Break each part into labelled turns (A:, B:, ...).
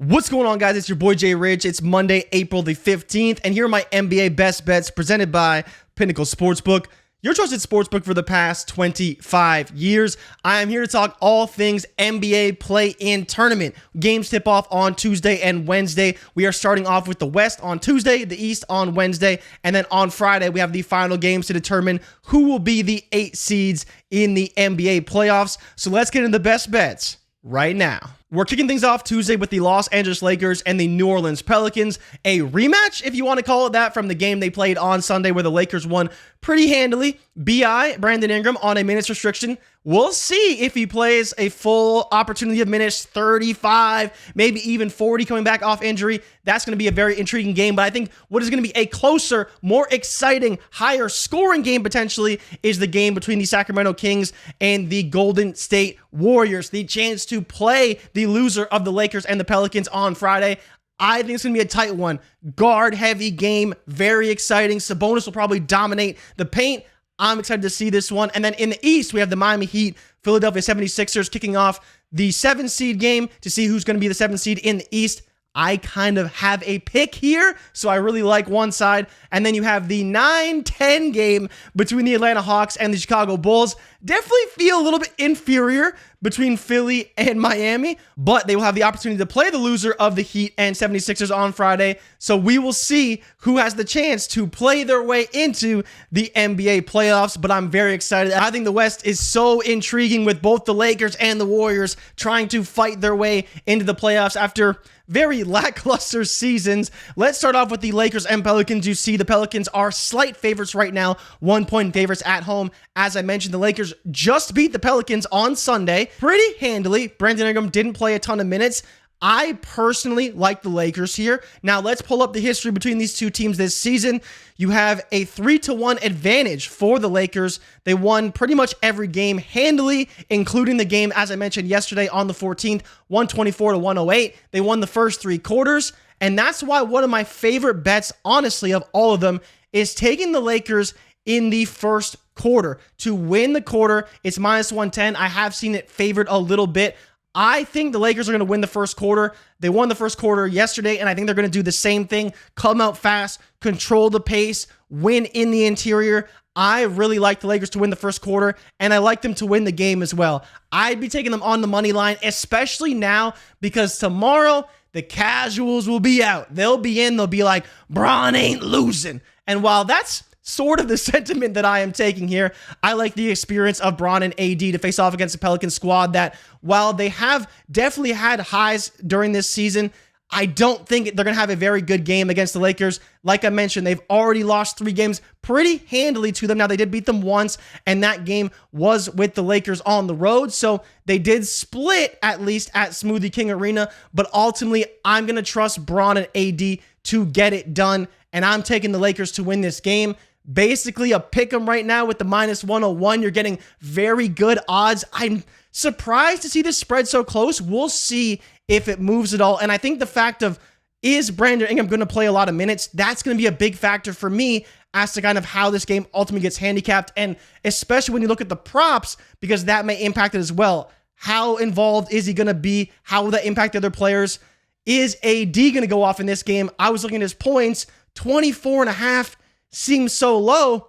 A: What's going on, guys? It's your boy Jay Rich. It's Monday, April the 15th, and here are my NBA best bets presented by Pinnacle Sportsbook, your trusted sportsbook for the past 25 years. I am here to talk all things NBA play-in tournament. Games tip off on Tuesday and Wednesday. We are starting off with the West on Tuesday, the East on Wednesday, and then on Friday we have the final games to determine who will be the 8 seeds in the NBA playoffs. So let's get into the best bets right now. We're kicking things off Tuesday with the Los Angeles Lakers and the New Orleans Pelicans. A rematch, if you want to call it that, from the game they played on Sunday where the Lakers won pretty handily. B.I., Brandon Ingram, on a minutes restriction. We'll see if he plays a full opportunity of minutes, 35, maybe even 40 coming back off injury. That's going to be a very intriguing game. But I think what is going to be a closer, more exciting, higher scoring game potentially is the game between the Sacramento Kings and the Golden State Warriors. The chance to play the loser of the Lakers and the Pelicans on Friday. I think it's going to be a tight one. Guard-heavy game. Very exciting. Sabonis will probably dominate the paint. I'm excited to see this one. And then in the East, we have the Miami Heat, Philadelphia 76ers kicking off the 7th seed game to see who's going to be the 7th seed in the East. I kind of have a pick here, so I really like one side. And then you have the 9-10 game between the Atlanta Hawks and the Chicago Bulls. Definitely feel a little bit inferior between Philly and Miami, but they will have the opportunity to play the loser of the Heat and 76ers on Friday. So we will see who has the chance to play their way into the NBA playoffs, but I'm very excited. I think the West is so intriguing with both the Lakers and the Warriors trying to fight their way into the playoffs after very lackluster seasons. Let's start off with the Lakers and Pelicans. You see the Pelicans are slight favorites right now, 1-point favorites at home. As I mentioned, the Lakers just beat the Pelicans on Sunday pretty handily. Brandon Ingram didn't play a ton of minutes. I personally like the Lakers here. Now let's pull up the history between these two teams this season. You have a 3-1 advantage for the Lakers. They won pretty much every game handily, including the game, as I mentioned yesterday on the 14th, 124-108. They won the first 3 quarters, and that's why one of my favorite bets, honestly, of all of them, is taking the Lakers in the first quarter. To win the quarter, it's -110. I have seen it favored a little bit. I think the Lakers are going to win the first quarter. They won the first quarter yesterday, and I think they're going to do the same thing. Come out fast, control the pace, win in the interior. I really like the Lakers to win the first quarter, and I like them to win the game as well. I'd be taking them on the money line, especially now, because tomorrow the casuals will be out. They'll be in. They'll be like, Bron ain't losing. And while that's sort of the sentiment that I am taking here, I like the experience of Bron and AD to face off against the Pelicans squad that, while they have definitely had highs during this season, I don't think they're going to have a very good game against the Lakers. Like I mentioned, they've already lost 3 games pretty handily to them. Now, they did beat them once, and that game was with the Lakers on the road. So they did split, at least at Smoothie King Arena. But ultimately, I'm going to trust Bron and AD to get it done, and I'm taking the Lakers to win this game. Basically a pick 'em right now with the -101. You're getting very good odds. I'm surprised to see this spread so close. We'll see if it moves at all. And I think the fact of, is Brandon Ingram going to play a lot of minutes? That's going to be a big factor for me as to kind of how this game ultimately gets handicapped. And especially when you look at the props, because that may impact it as well. How involved is he going to be? How will that impact other players? Is AD going to go off in this game? I was looking at his points, 24.5. Seems so low,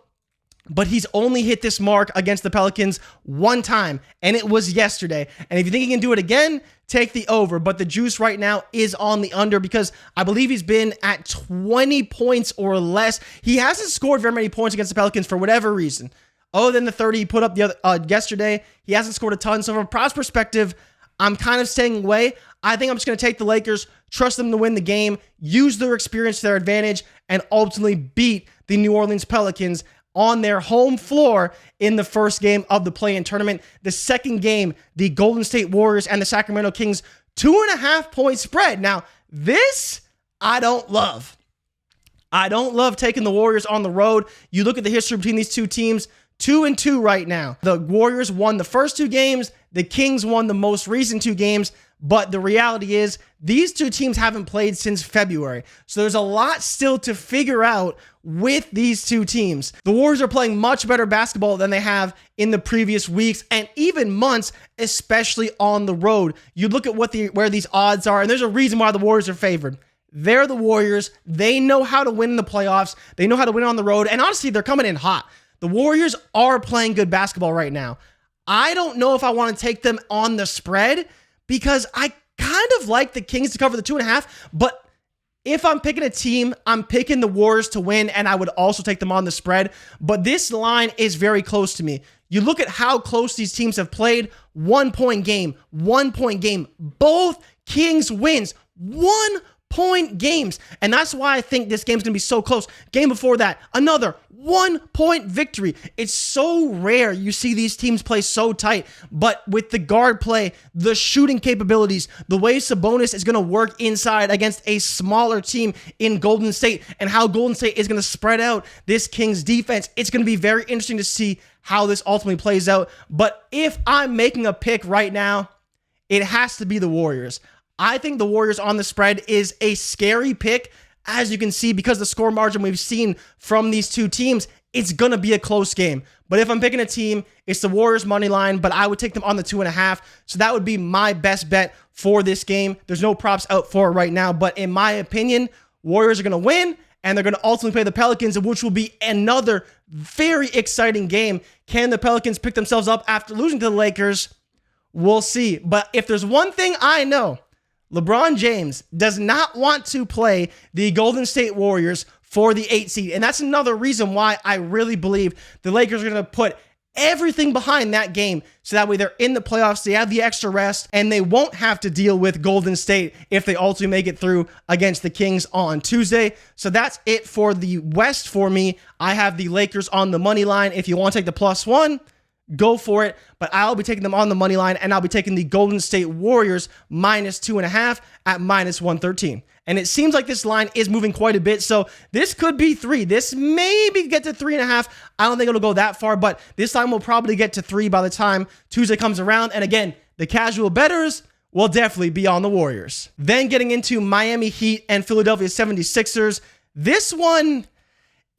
A: but he's only hit this mark against the Pelicans one time, and it was yesterday. And if you think he can do it again, take the over. But the juice right now is on the under because I believe he's been at 20 points or less. He hasn't scored very many points against the Pelicans for whatever reason. Other than the 30 he put up the other yesterday, he hasn't scored a ton. So from a props perspective, I'm kind of staying away. I think I'm just going to take the Lakers, trust them to win the game, use their experience to their advantage, and ultimately beat the New Orleans Pelicans on their home floor in the first game of the play-in tournament. The second game, the Golden State Warriors and the Sacramento Kings, 2.5-point spread. Now, this I don't love. I don't love taking the Warriors on the road. You look at the history between these two teams, 2-2 right now. The Warriors won the first 2 games. The Kings won the most recent 2 games. But the reality is these two teams haven't played since February. So there's a lot still to figure out with these two teams. The Warriors are playing much better basketball than they have in the previous weeks and even months, especially on the road. You look at where these odds are, and there's a reason why the Warriors are favored. They're the Warriors. They know how to win in the playoffs. They know how to win on the road. And honestly, they're coming in hot. The Warriors are playing good basketball right now. I don't know if I want to take them on the spread because I kind of like the Kings to cover the 2.5, but if I'm picking a team, I'm picking the Warriors to win, and I would also take them on the spread. But this line is very close to me. You look at how close these teams have played. 1 point game, 1 point game. Both Kings wins. 1 point games. And that's why I think this game's going to be so close. Game before that, another 1 point victory. It's so rare you see these teams play so tight, but with the guard play, the shooting capabilities, the way Sabonis is going to work inside against a smaller team in Golden State, and how Golden State is going to spread out this Kings defense, it's going to be very interesting to see how this ultimately plays out. But if I'm making a pick right now, it has to be the Warriors. I think the Warriors on the spread is a scary pick. As you can see, because the score margin we've seen from these two teams, it's going to be a close game. But if I'm picking a team, it's the Warriors money line, but I would take them on the 2.5. So that would be my best bet for this game. There's no props out for it right now, but in my opinion, Warriors are going to win, and they're going to ultimately play the Pelicans, which will be another very exciting game. Can the Pelicans pick themselves up after losing to the Lakers? We'll see. But if there's one thing I know, LeBron James does not want to play the Golden State Warriors for the 8 seed. And that's another reason why I really believe the Lakers are going to put everything behind that game, so that way they're in the playoffs, they have the extra rest, and they won't have to deal with Golden State if they ultimately make it through against the Kings on Tuesday. So that's it for the West for me. I have the Lakers on the money line. If you want to take the +1, go for it, but I'll be taking them on the money line, and I'll be taking the Golden State Warriors -2.5 at -113. And it seems like this line is moving quite a bit, so this could be 3. This maybe get to 3.5. I don't think it'll go that far, but this line will probably get to 3 by the time Tuesday comes around. And again, the casual bettors will definitely be on the Warriors. Then getting into Miami Heat and Philadelphia 76ers, this one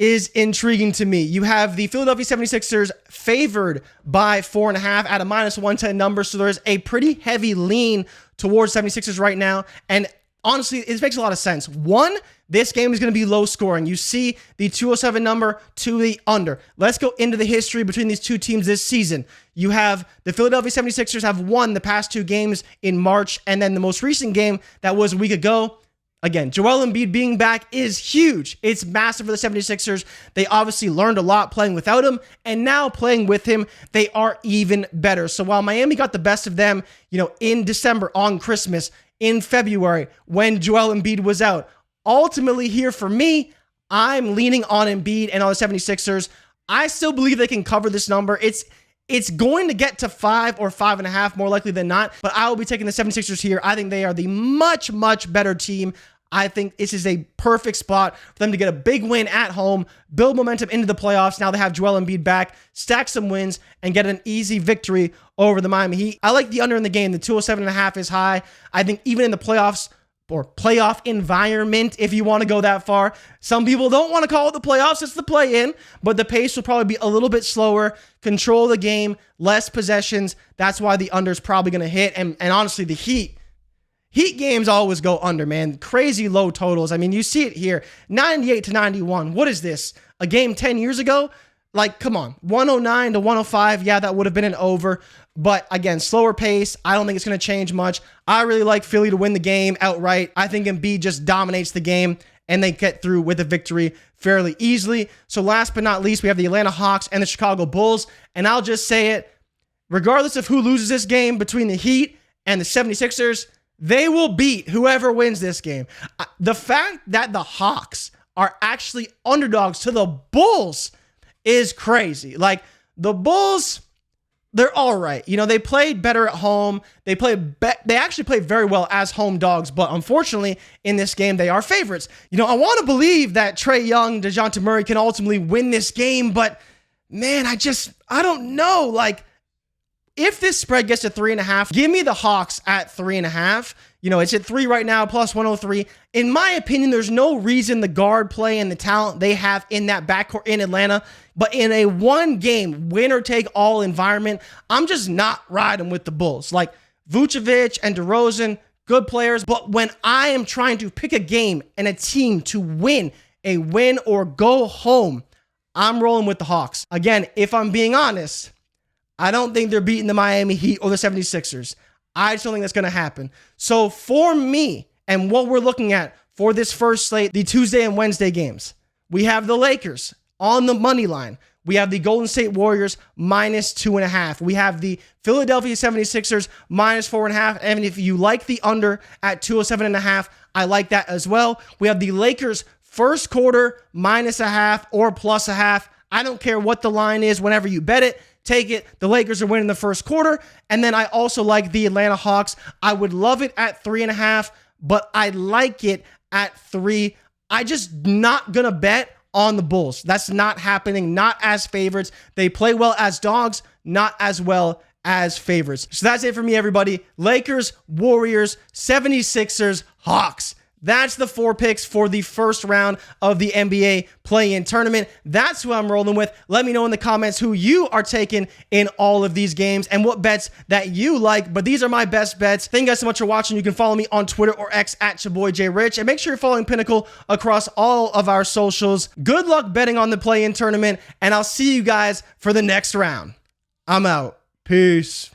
A: is intriguing to me. You have the Philadelphia 76ers favored by 4.5 at a -110 number, so there's a pretty heavy lean towards 76ers right now, and honestly, it makes a lot of sense. One, this game is going to be low scoring. You see the 207 number to the under. Let's go into the history between these two teams this season. You have the Philadelphia 76ers have won the past 2 games in March, and then the most recent game that was a week ago. Again, Joel Embiid being back is huge. It's massive for the 76ers. They obviously learned a lot playing without him, and now playing with him, they are even better. So while Miami got the best of them, in December, on Christmas, in February, when Joel Embiid was out, ultimately here for me, I'm leaning on Embiid and on the 76ers. I still believe they can cover this number. It's going to get to 5 or 5.5 more likely than not, but I will be taking the 76ers here. I think they are the much, much better team. I think this is a perfect spot for them to get a big win at home, build momentum into the playoffs. Now they have Joel Embiid back, stack some wins, and get an easy victory over the Miami Heat. I like the under in the game. The 207.5 is high. I think even in the playoffs, or playoff environment, if you want to go that far. Some people don't want to call it the playoffs, it's the play-in, but the pace will probably be a little bit slower, control the game, less possessions. That's why the under is probably going to hit. And honestly, the Heat games always go under, man. Crazy low totals. I mean, you see it here, 98-91. What is this? A game 10 years ago? Like, come on, 109-105. Yeah, that would have been an over. But again, slower pace. I don't think it's going to change much. I really like Philly to win the game outright. I think Embiid just dominates the game, and they get through with a victory fairly easily. So last but not least, we have the Atlanta Hawks and the Chicago Bulls. And I'll just say it, regardless of who loses this game between the Heat and the 76ers, they will beat whoever wins this game. The fact that the Hawks are actually underdogs to the Bulls is crazy. Like, the Bulls, they're all right. They played better at home. They actually played very well as home dogs, but unfortunately, in this game, they are favorites. I want to believe that Trae Young, DeJounte Murray can ultimately win this game, but man, I don't know. Like, If this spread gets to 3.5, give me the Hawks at 3.5. It's at 3 right now, plus 103. In my opinion, there's no reason the guard play and the talent they have in that backcourt in Atlanta, but in a one-game winner-take-all environment, I'm just not riding with the Bulls. Like Vucevic and DeRozan, good players, but when I am trying to pick a game and a team to win or go home, I'm rolling with the Hawks. Again, if I'm being honest, I don't think they're beating the Miami Heat or the 76ers. I just don't think that's going to happen. So for me, and what we're looking at for this first slate, the Tuesday and Wednesday games, we have the Lakers on the money line. We have the Golden State Warriors minus 2.5. We have the Philadelphia 76ers minus 4.5. And if you like the under at 207.5, I like that as well. We have the Lakers first quarter minus a half or plus a half. I don't care what the line is. Whenever you bet it, take it. The Lakers are winning the first quarter. And then I also like the Atlanta Hawks. I would love it at 3.5, but I like it at 3. I just not going to bet on the Bulls. That's not happening. Not as favorites. They play well as dogs, not as well as favorites. So that's it for me, everybody. Lakers, Warriors, 76ers, Hawks. That's the 4 picks for the first round of the NBA play-in tournament. That's who I'm rolling with. Let me know in the comments who you are taking in all of these games and what bets that you like. But these are my best bets. Thank you guys so much for watching. You can follow me on Twitter or X at your boy Jay Rich. And make sure you're following Pinnacle across all of our socials. Good luck betting on the play-in tournament. And I'll see you guys for the next round. I'm out. Peace.